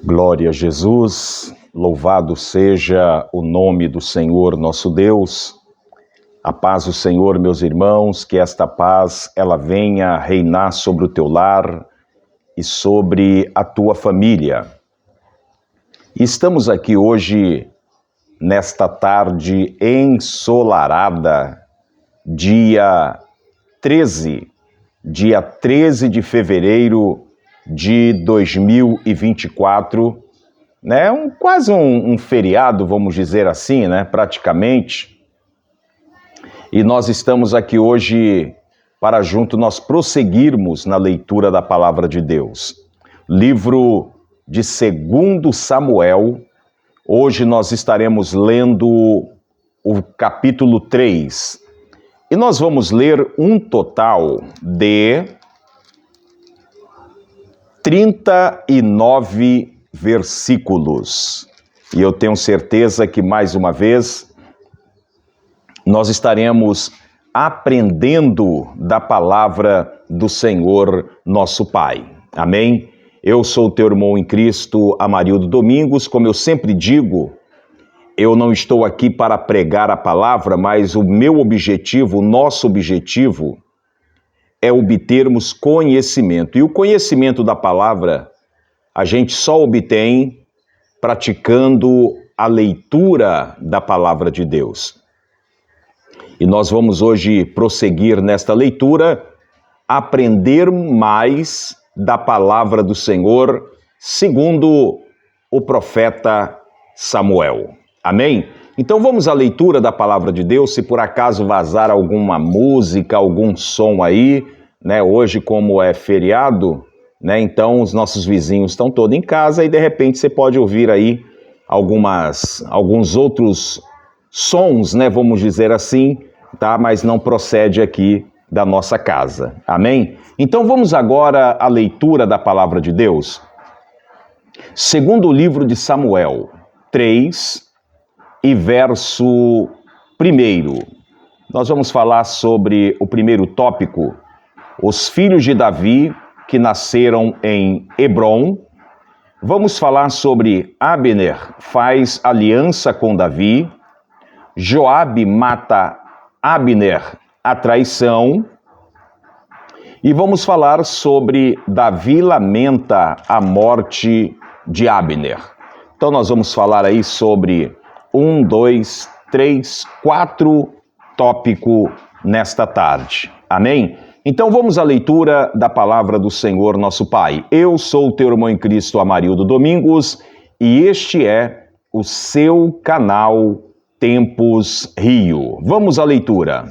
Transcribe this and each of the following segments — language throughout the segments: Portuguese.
Glória a Jesus, louvado seja o nome do Senhor nosso Deus. A paz do Senhor, meus irmãos, que esta paz ela venha reinar sobre o teu lar e sobre a tua família. E estamos aqui hoje, nesta tarde ensolarada, dia 13 de fevereiro de 2024, né? Quase um feriado, vamos dizer assim, né? Praticamente. E nós estamos aqui hoje para junto nós prosseguirmos na leitura da Palavra de Deus. Livro de 2 Samuel. Hoje nós estaremos lendo o capítulo 3. E nós vamos ler um total de 39 versículos. E eu tenho certeza que, mais uma vez, nós estaremos aprendendo da palavra do Senhor nosso Pai. Amém? Eu sou o teu irmão em Cristo, Amarildo Domingos. Como eu sempre digo, eu não estou aqui para pregar a palavra, mas o meu objetivo, o nosso objetivo, é obtermos conhecimento. E o conhecimento da palavra a gente só obtém praticando a leitura da palavra de Deus. E nós vamos hoje prosseguir nesta leitura, aprender mais da palavra do Senhor, segundo o profeta Samuel. Amém? Então vamos à leitura da palavra de Deus. Se por acaso vazar alguma música, algum som aí, né? Hoje, como é feriado, né? Então os nossos vizinhos estão todos em casa e de repente você pode ouvir aí alguns outros sons, né? Vamos dizer assim, tá? Mas não procede aqui da nossa casa. Amém? Então vamos agora à leitura da palavra de Deus. Segundo o livro de Samuel 3, e verso 1. Nós vamos falar sobre o primeiro tópico, os filhos de Davi que nasceram em Hebrom. Vamos falar sobre Abner faz aliança com Davi, Joabe mata Abner, a traição, e vamos falar sobre Davi lamenta a morte de Abner. Então nós vamos falar aí sobre 1, 2, 3, 4 tópico nesta tarde. Amém? Então vamos à leitura da palavra do Senhor nosso Pai. Eu sou o teu irmão em Cristo, Amarildo Domingos, e este é o seu canal Tempos Rio. Vamos à leitura.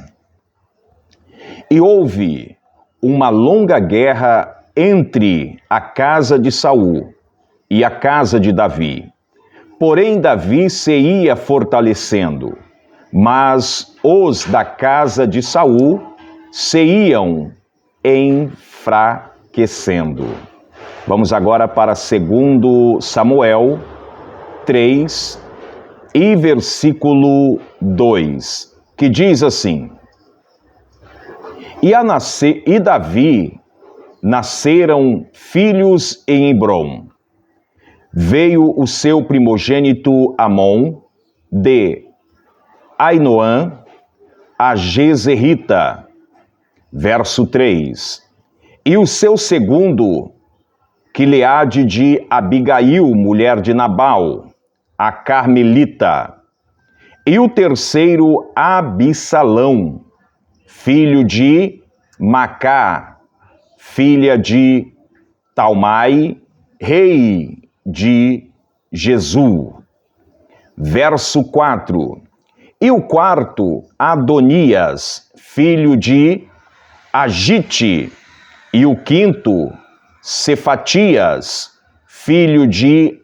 E houve uma longa guerra entre a casa de Saul e a casa de Davi. Porém, Davi se ia fortalecendo, mas os da casa de Saul se iam enfraquecendo. Vamos agora para 2 Samuel 3 e versículo 2, que diz assim: E Davi nasceram filhos em Hebrom. Veio o seu primogênito Amon, de Ainoã, a Jezerita. Verso 3. E o seu segundo, Quileade de Abigail, mulher de Nabal, a Carmelita. E o terceiro, Abissalão, filho de Macá, filha de Talmai, rei de Jesus. Verso 4. E o quarto, Adonias, filho de Agite. E o quinto, Cefatias, filho de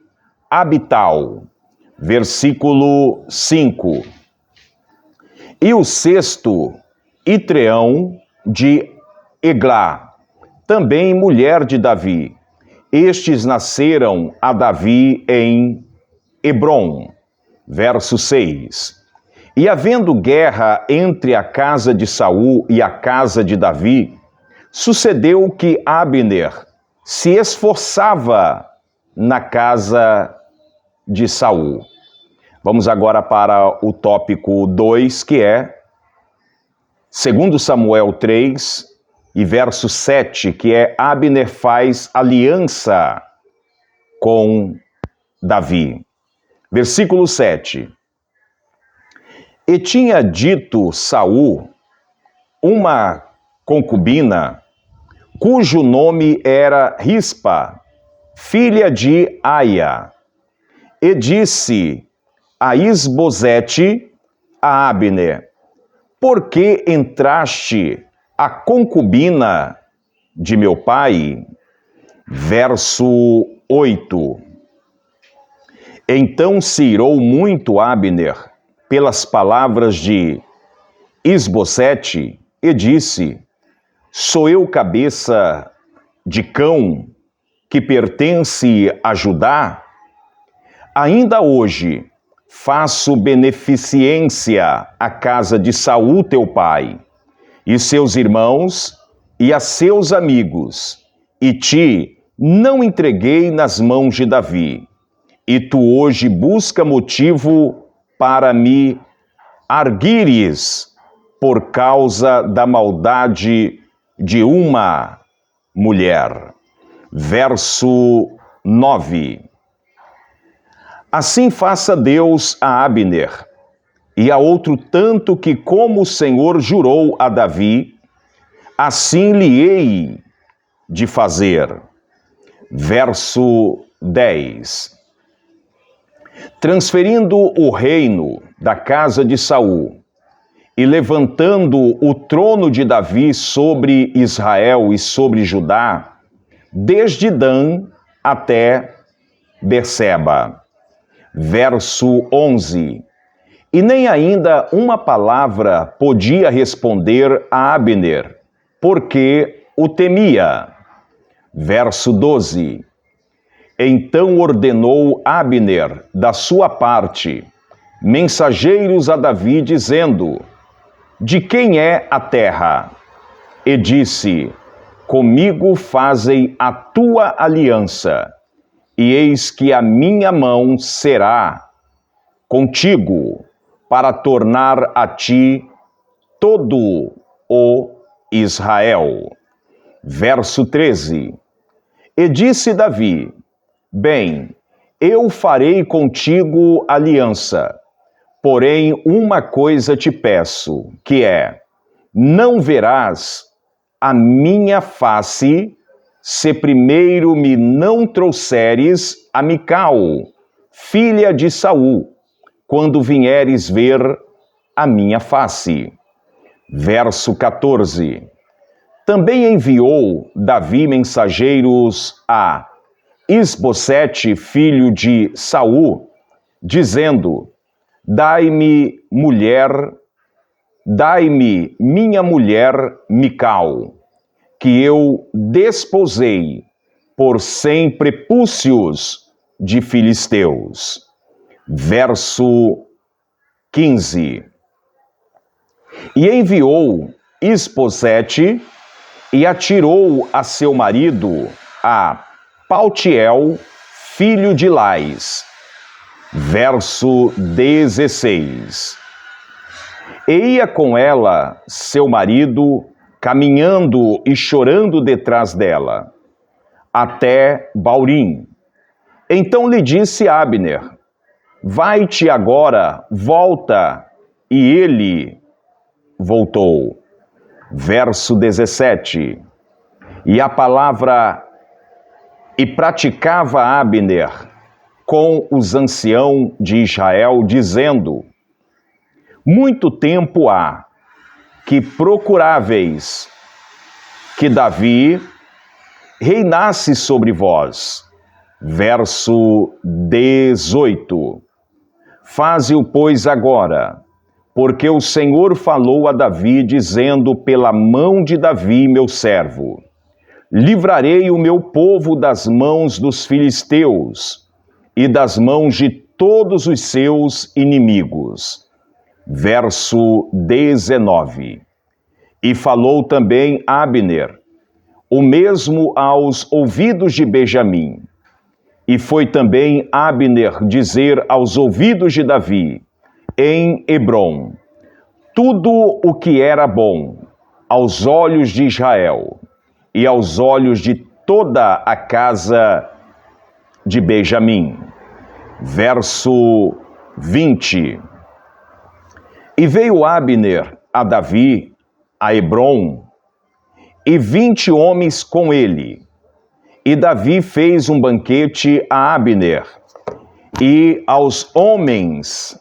Abital. Versículo 5. E o sexto, Itreão de Eglá, também mulher de Davi. Estes nasceram a Davi em Hebrom. Verso 6. E havendo guerra entre a casa de Saul e a casa de Davi, sucedeu que Abner se esforçava na casa de Saul. Vamos agora para o tópico 2, que é 2 Samuel 3 e verso 7, que é Abner faz aliança com Davi. Versículo 7. E tinha dito Saul uma concubina, cujo nome era Rispa, filha de Aia, e disse a Isbosete, a Abner: por que entraste a concubina de meu pai? Verso 8. Então se irou muito Abner pelas palavras de Isbosete e disse: sou eu cabeça de cão que pertence a Judá? Ainda hoje faço beneficência à casa de Saul teu pai, e seus irmãos e a seus amigos, e ti não entreguei nas mãos de Davi. E tu hoje busca motivo para me arguires por causa da maldade de uma mulher. Verso 9. Assim faça Deus a Abner e a outro tanto que, como o Senhor jurou a Davi, assim lhe hei de fazer. Verso 10. Transferindo o reino da casa de Saul e levantando o trono de Davi sobre Israel e sobre Judá, desde Dan até Berseba. Verso 11. E nem ainda uma palavra podia responder a Abner, porque o temia. Verso 12. Então ordenou Abner, da sua parte, mensageiros a Davi, dizendo: de quem é a terra? E disse: comigo fazem a tua aliança, e eis que a minha mão será contigo, para tornar a ti todo o Israel. Verso 13. E disse Davi: bem, eu farei contigo aliança, porém uma coisa te peço, que é: não verás a minha face, se primeiro me não trouxeres a Mical, filha de Saul, quando vieres ver a minha face. Verso 14. Também enviou Davi mensageiros a Isbosete, filho de Saul, dizendo: dai-me minha mulher Mical, que eu desposei por 100 prepúcios de filisteus. Verso 15. E enviou Isbosete e atirou a seu marido, a Paltiel, filho de Lais. Verso 16. E ia com ela seu marido, caminhando e chorando detrás dela, até Baurim. Então lhe disse Abner: vai-te agora, volta. E ele voltou. Verso 17. E a palavra: e praticava Abner com os anciãos de Israel, dizendo: muito tempo há que procuráveis que Davi reinasse sobre vós. Verso 18. Faze-o, pois, agora, porque o Senhor falou a Davi, dizendo pela mão de Davi, meu servo: livrarei o meu povo das mãos dos filisteus e das mãos de todos os seus inimigos. Verso 19. E falou também Abner, o mesmo aos ouvidos de Benjamim, E foi também Abner dizer aos ouvidos de Davi, em Hebrom, tudo o que era bom aos olhos de Israel e aos olhos de toda a casa de Benjamim. Verso 20. E veio Abner a Davi, a Hebrom, e 20 homens com ele. E Davi fez um banquete a Abner e aos homens.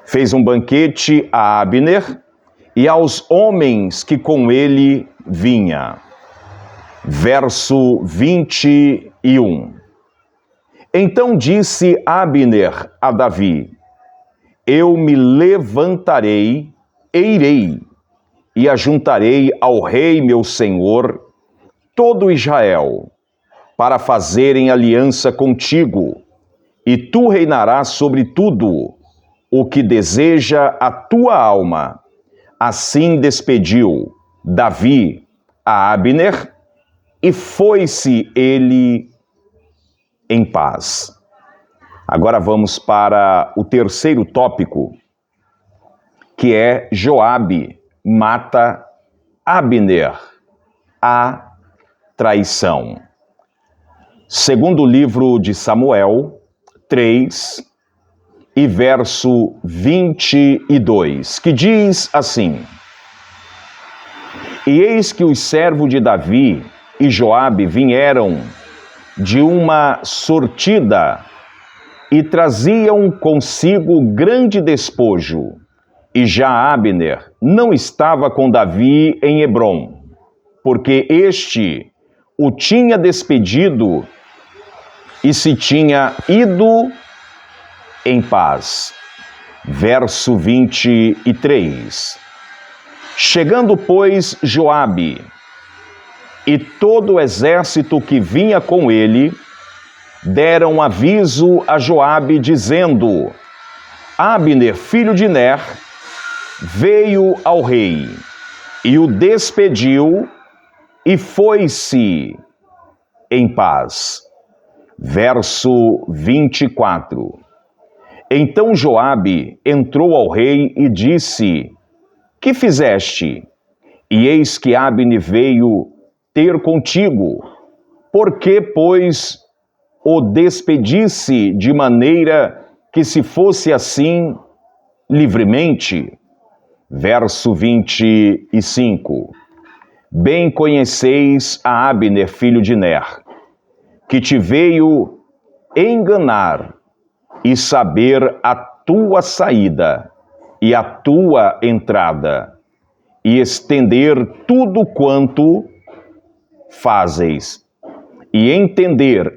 Fez um banquete a Abner e aos homens que com ele vinha. Verso 21. Então disse Abner a Davi, eu me levantarei e irei, e ajuntarei ao rei meu senhor todo Israel, para fazerem aliança contigo, e tu reinarás sobre tudo o que deseja a tua alma. Assim despediu Davi a Abner, e foi-se ele em paz. Agora vamos para o terceiro tópico, que é Joabe mata Abner, a traição. Segundo livro de Samuel 3 e verso 22, que diz assim: E eis que os servos de Davi e Joabe vieram de uma sortida e traziam consigo grande despojo, e já Abner não estava com Davi em Hebrom, porque este o tinha despedido e se tinha ido em paz. Verso 23. Chegando, pois, Joabe e todo o exército que vinha com ele, deram aviso a Joabe, dizendo, Abner, filho de Ner, veio ao rei, e o despediu, e foi-se em paz. Verso 24. Então Joabe entrou ao rei e disse, que fizeste? E eis que Abner veio ter contigo. Por que, pois, o despedisse de maneira que se fosse assim livremente? Verso 25. Bem conheceis a Abner, filho de Ner, que te veio enganar e saber a tua saída e a tua entrada, e estender tudo quanto fazes, e entender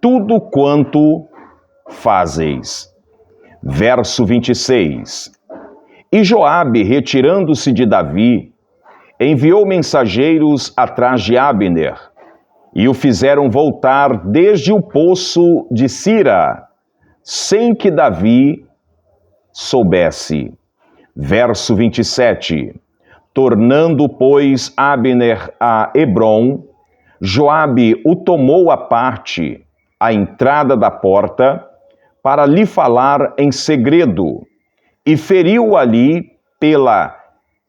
tudo quanto fazes. Verso 26. E Joabe, retirando-se de Davi, enviou mensageiros atrás de Abner, e o fizeram voltar desde o poço de Sira, sem que Davi soubesse. Verso 27. Tornando, pois, Abner a Hebrom, Joabe o tomou à parte, à entrada da porta, para lhe falar em segredo, e feriu ali pela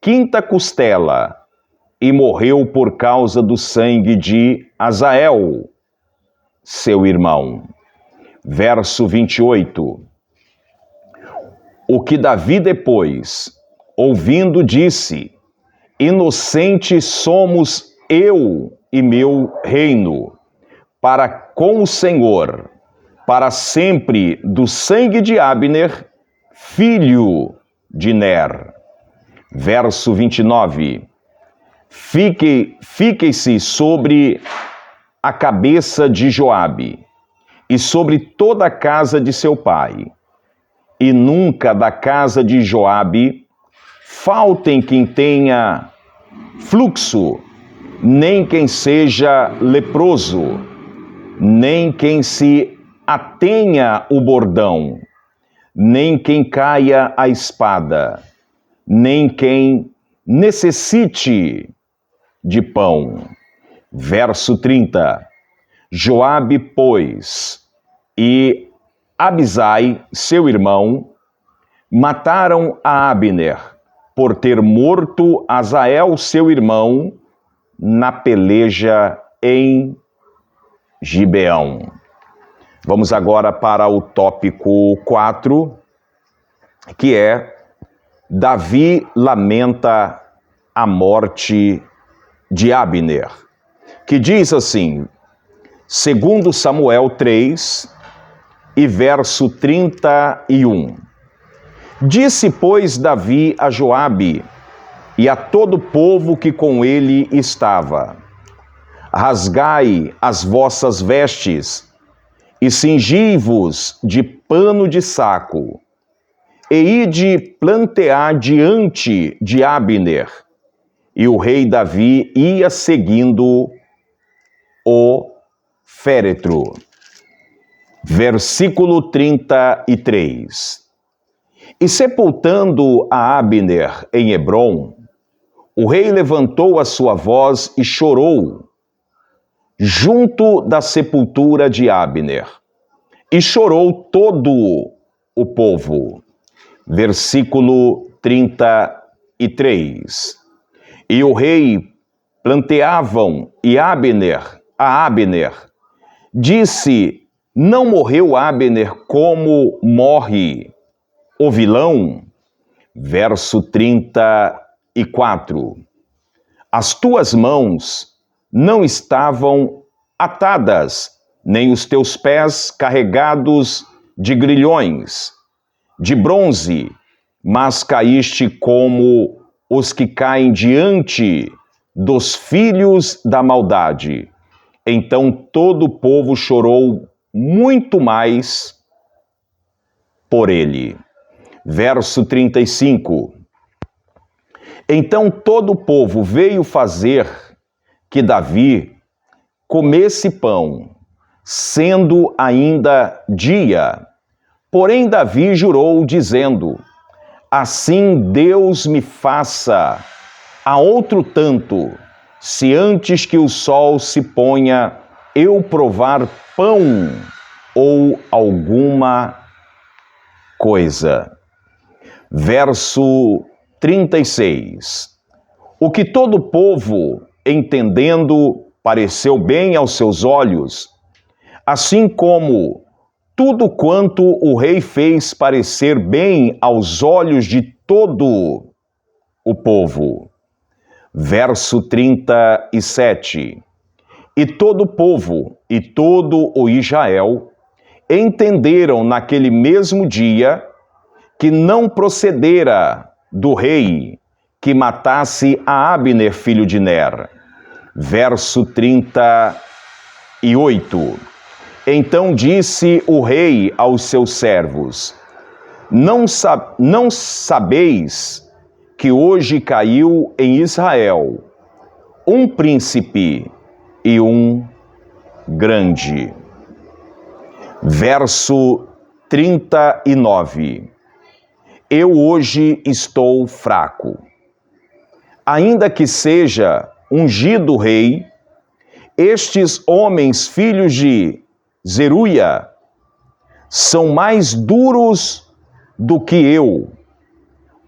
quinta costela, e morreu por causa do sangue de Azael, seu irmão. Verso 28. O que Davi depois, ouvindo, disse, inocentes somos eu e meu reino, para com o Senhor, para sempre do sangue de Abner, filho de Ner. Verso 29. Fiquem-se sobre a cabeça de Joabe e sobre toda a casa de seu pai, e nunca da casa de Joabe faltem quem tenha fluxo, nem quem seja leproso, nem quem se atenha o bordão, nem quem caia a espada, nem quem necessite de pão. Verso 30. Joabe, pois, e Abisai, seu irmão, mataram a Abner, por ter morto Asael, seu irmão, na peleja em Gibeão. Vamos agora para o tópico 4, que é Davi lamenta a morte de Abner, que diz assim, segundo Samuel 3, e verso 31. Disse, pois, Davi a Joabe e a todo o povo que com ele estava, rasgai as vossas vestes e cingi-vos de pano de saco, e ide plantear diante de Abner. E o rei Davi ia seguindo o féretro. Versículo 33. E sepultando a Abner em Hebrom, o rei levantou a sua voz e chorou junto da sepultura de Abner. E chorou todo o povo. Versículo 33. E o rei planteavam a Abner, disse, não morreu Abner como morre o vilão? Verso 34. As tuas mãos não estavam atadas, nem os teus pés carregados de grilhões de bronze, mas caíste como os que caem diante dos filhos da maldade. Então todo o povo chorou muito mais por ele. Verso 35. Então todo o povo veio fazer que Davi comesse pão, sendo ainda dia. Porém Davi jurou, dizendo, assim Deus me faça a outro tanto, se antes que o sol se ponha, eu provar pão ou alguma coisa. Verso 36. O que todo o povo, entendendo, pareceu bem aos seus olhos, assim como tudo quanto o rei fez parecer bem aos olhos de todo o povo. Verso 37. E todo o povo e todo o Israel entenderam naquele mesmo dia que não procedera do rei que matasse a Abner, filho de Ner. Verso 38. Então disse o rei aos seus servos, não sabeis que hoje caiu em Israel um príncipe e um grande. Verso 39. Eu hoje estou fraco. Ainda que seja ungido rei, estes homens, filhos de Zeruia, são mais duros do que eu.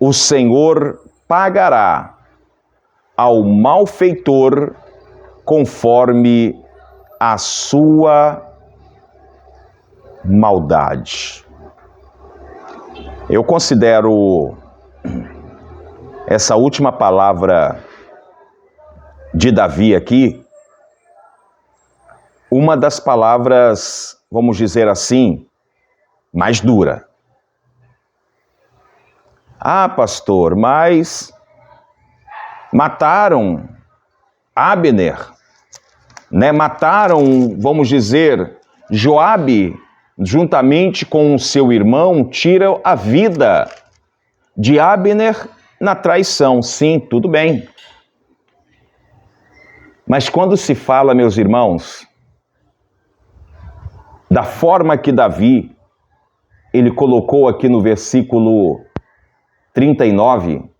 O Senhor pagará ao malfeitor conforme a sua maldade. Eu considero essa última palavra de Davi aqui uma das palavras, vamos dizer assim, mais dura. Ah, pastor, mas mataram Abner, né? Mataram, vamos dizer, Joabe, juntamente com o seu irmão, tiram a vida de Abner na traição. Sim, tudo bem. Mas quando se fala, meus irmãos, da forma que Davi, ele colocou aqui no versículo 39,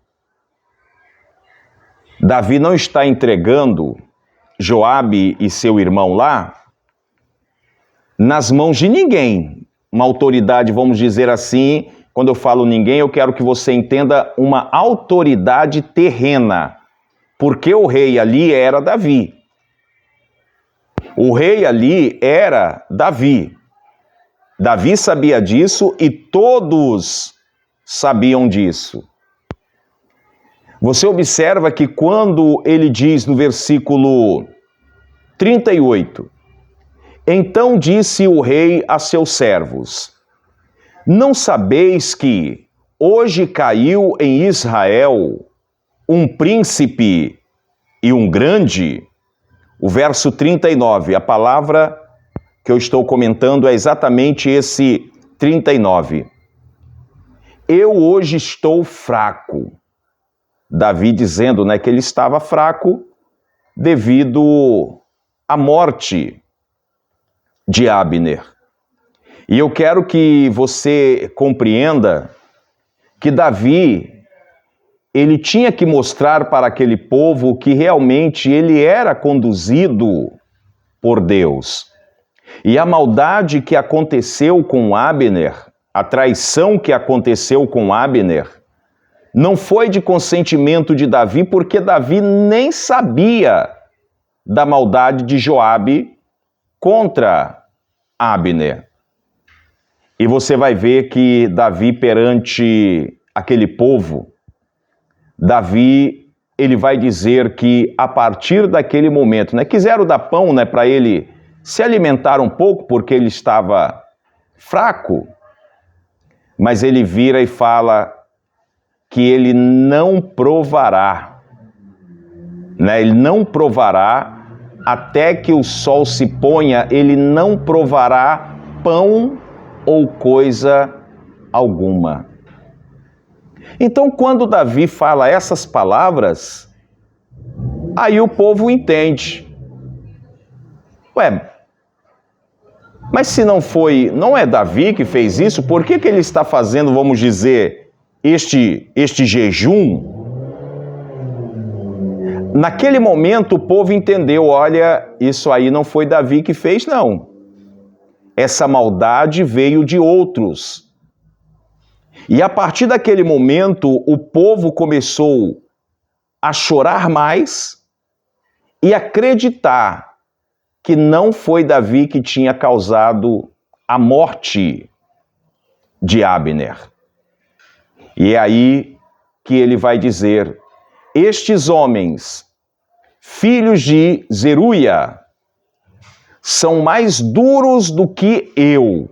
Davi não está entregando Joabe e seu irmão lá nas mãos de ninguém. Uma autoridade, vamos dizer assim, quando eu falo ninguém, eu quero que você entenda uma autoridade terrena, porque o rei ali era Davi. O rei ali era Davi. Davi sabia disso e todos sabiam disso. Você observa que quando ele diz no versículo 38, então disse o rei a seus servos, não sabeis que hoje caiu em Israel um príncipe e um grande? O verso 39, a palavra que eu estou comentando é exatamente esse 39. Eu hoje estou fraco. Davi dizendo, que ele estava fraco devido à morte de Abner. E eu quero que você compreenda que Davi, ele tinha que mostrar para aquele povo que realmente ele era conduzido por Deus. E a maldade que aconteceu com Abner, a traição que aconteceu com Abner, não foi de consentimento de Davi, porque Davi nem sabia da maldade de Joabe contra Abner. E você vai ver que Davi, perante aquele povo, Davi, ele vai dizer que a partir daquele momento, quiseram dar pão, para ele se alimentar um pouco, porque ele estava fraco, mas ele vira e fala que ele não provará, ele não provará até que o sol se ponha, ele não provará pão ou coisa alguma. Então, quando Davi fala essas palavras, aí o povo entende. Mas se não é Davi que fez isso, por que ele está fazendo, vamos dizer, este jejum? Naquele momento o povo entendeu, olha, isso aí não foi Davi que fez, não. Essa maldade veio de outros. E a partir daquele momento, o povo começou a chorar mais e acreditar que não foi Davi que tinha causado a morte de Abner. E é aí que ele vai dizer, estes homens, filhos de Zeruia, são mais duros do que eu.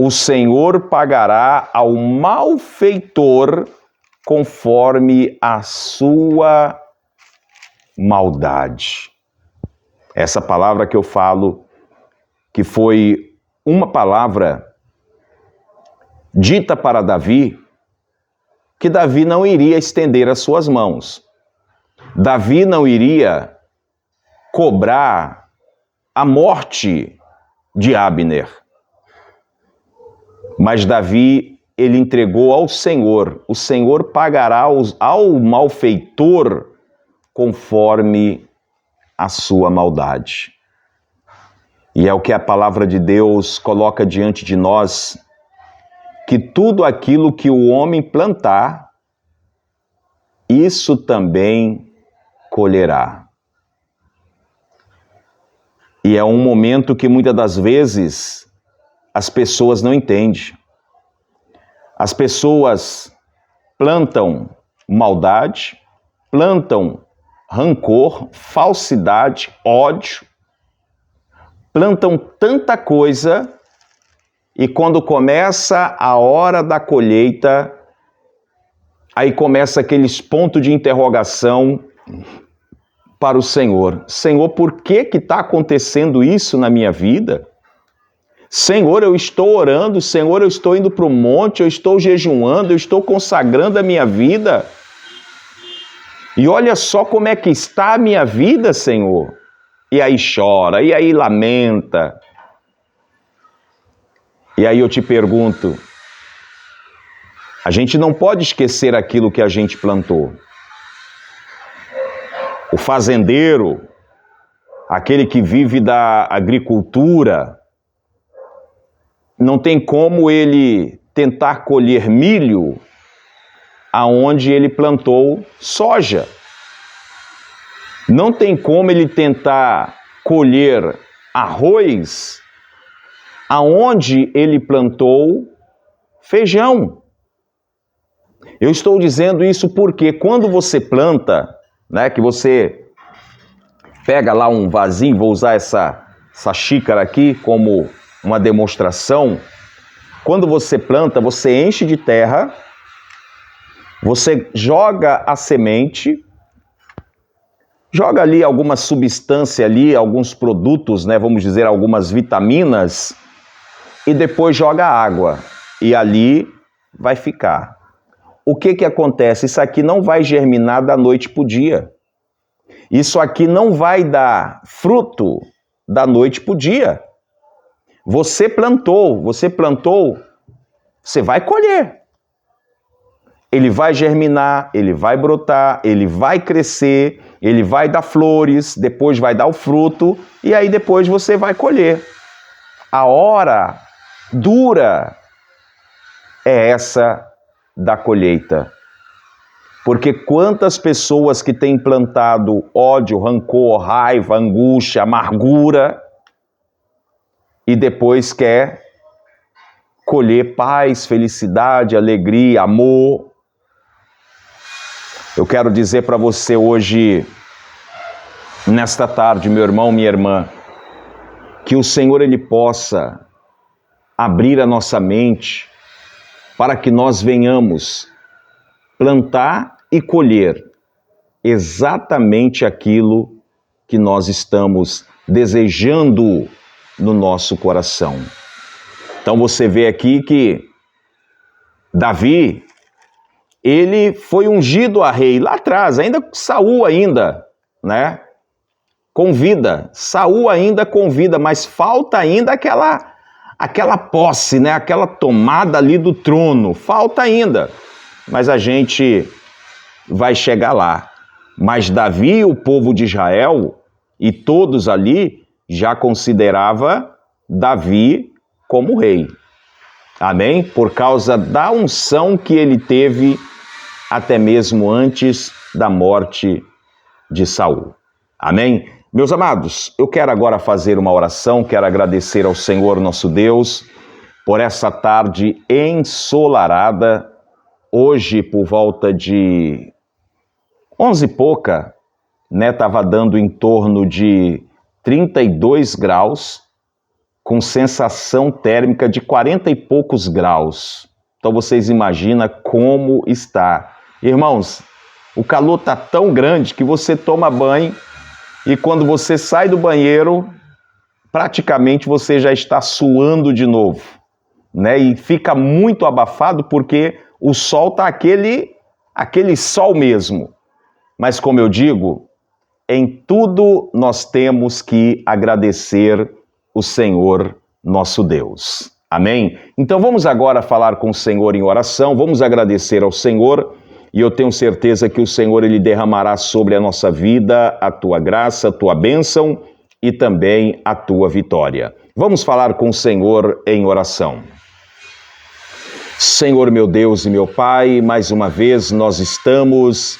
O Senhor pagará ao malfeitor conforme a sua maldade. Essa palavra que eu falo, que foi uma palavra dita para Davi, que Davi não iria estender as suas mãos. Davi não iria cobrar a morte de Abner. Mas Davi, ele entregou ao Senhor. O Senhor pagará ao malfeitor conforme a sua maldade. E é o que a palavra de Deus coloca diante de nós, que tudo aquilo que o homem plantar, isso também colherá. E é um momento que muitas das vezes as pessoas não entendem. As pessoas plantam maldade, plantam rancor, falsidade, ódio, plantam tanta coisa e quando começa a hora da colheita, aí começa aqueles pontos de interrogação para o Senhor. Senhor, por que está acontecendo isso na minha vida? Senhor, eu estou orando, Senhor, eu estou indo para o monte, eu estou jejuando, eu estou consagrando a minha vida. E olha só como é que está a minha vida, Senhor. E aí chora, e aí lamenta. E aí eu te pergunto, a gente não pode esquecer aquilo que a gente plantou. O fazendeiro, aquele que vive da agricultura, não tem como ele tentar colher milho aonde ele plantou soja. Não tem como ele tentar colher arroz aonde ele plantou feijão. Eu estou dizendo isso porque quando você planta, né, que você pega lá um vasinho, vou usar essa xícara aqui como uma demonstração. Quando você planta, você enche de terra, você joga a semente, joga ali alguma substância ali, alguns produtos, né, vamos dizer, algumas vitaminas, e depois joga água. E ali vai ficar. O que acontece? Isso aqui não vai germinar da noite para o dia. Isso aqui não vai dar fruto da noite para o dia. Você plantou, você vai colher. Ele vai germinar, ele vai brotar, ele vai crescer, ele vai dar flores, depois vai dar o fruto e aí depois você vai colher. A hora dura é essa da colheita. Porque quantas pessoas que têm plantado ódio, rancor, raiva, angústia, amargura e depois quer colher paz, felicidade, alegria, amor. Eu quero dizer para você hoje, nesta tarde, meu irmão, minha irmã, que o Senhor ele possa abrir a nossa mente para que nós venhamos plantar e colher exatamente aquilo que nós estamos desejando no nosso coração. Então você vê aqui que Davi, ele foi ungido a rei lá atrás, ainda Saul ainda, né? Com vida, Saul ainda com vida, mas falta ainda aquela posse, né? Aquela tomada ali do trono, falta ainda. Mas a gente vai chegar lá. Mas Davi, o povo de Israel e todos ali já considerava Davi como rei. Amém? Por causa da unção que ele teve até mesmo antes da morte de Saul. Amém? Meus amados, eu quero agora fazer uma oração, quero agradecer ao Senhor nosso Deus por essa tarde ensolarada. Hoje, por volta de 11 e pouca, né, estava dando em torno de 32 graus, com sensação térmica de 40 e poucos graus. Então vocês imaginam como está. Irmãos, o calor está tão grande que você toma banho e quando você sai do banheiro, praticamente você já está suando de novo, né? E fica muito abafado porque o sol está aquele sol mesmo. Mas como eu digo, em tudo nós temos que agradecer o Senhor nosso Deus. Amém? Então vamos agora falar com o Senhor em oração, vamos agradecer ao Senhor e eu tenho certeza que o Senhor ele derramará sobre a nossa vida a tua graça, a tua bênção e também a tua vitória. Vamos falar com o Senhor em oração. Senhor meu Deus e meu Pai, mais uma vez nós estamos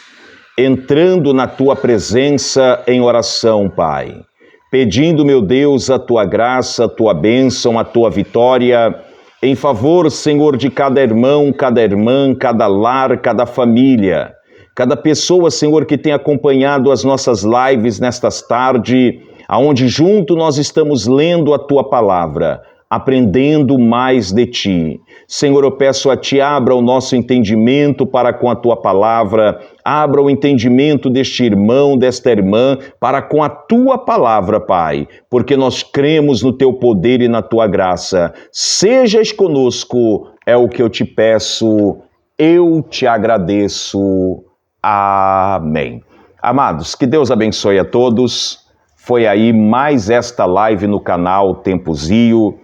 entrando na Tua presença em oração, Pai. Pedindo, meu Deus, a Tua graça, a Tua bênção, a Tua vitória, em favor, Senhor, de cada irmão, cada irmã, cada lar, cada família, cada pessoa, Senhor, que tem acompanhado as nossas lives nestas tardes, aonde junto nós estamos lendo a Tua palavra, aprendendo mais de Ti. Senhor, eu peço a Ti, abra o nosso entendimento para com a Tua palavra, abra o entendimento deste irmão, desta irmã, para com a Tua palavra, Pai, porque nós cremos no Teu poder e na Tua graça. Sejas conosco, é o que eu te peço, eu te agradeço. Amém. Amados, que Deus abençoe a todos. Foi aí mais esta live no canal Tempozio.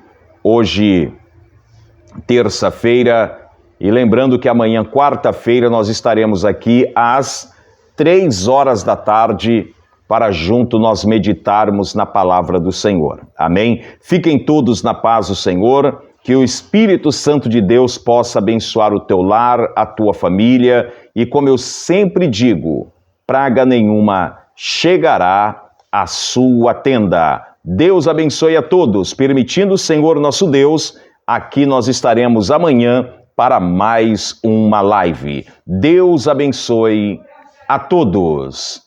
Hoje, terça-feira, e lembrando que amanhã, quarta-feira, nós estaremos aqui às 3 horas da tarde para junto nós meditarmos na palavra do Senhor. Amém? Fiquem todos na paz do Senhor. Que o Espírito Santo de Deus possa abençoar o teu lar, a tua família e, como eu sempre digo, praga nenhuma chegará à sua tenda. Deus abençoe a todos. Permitindo o Senhor nosso Deus, aqui nós estaremos amanhã para mais uma live. Deus abençoe a todos.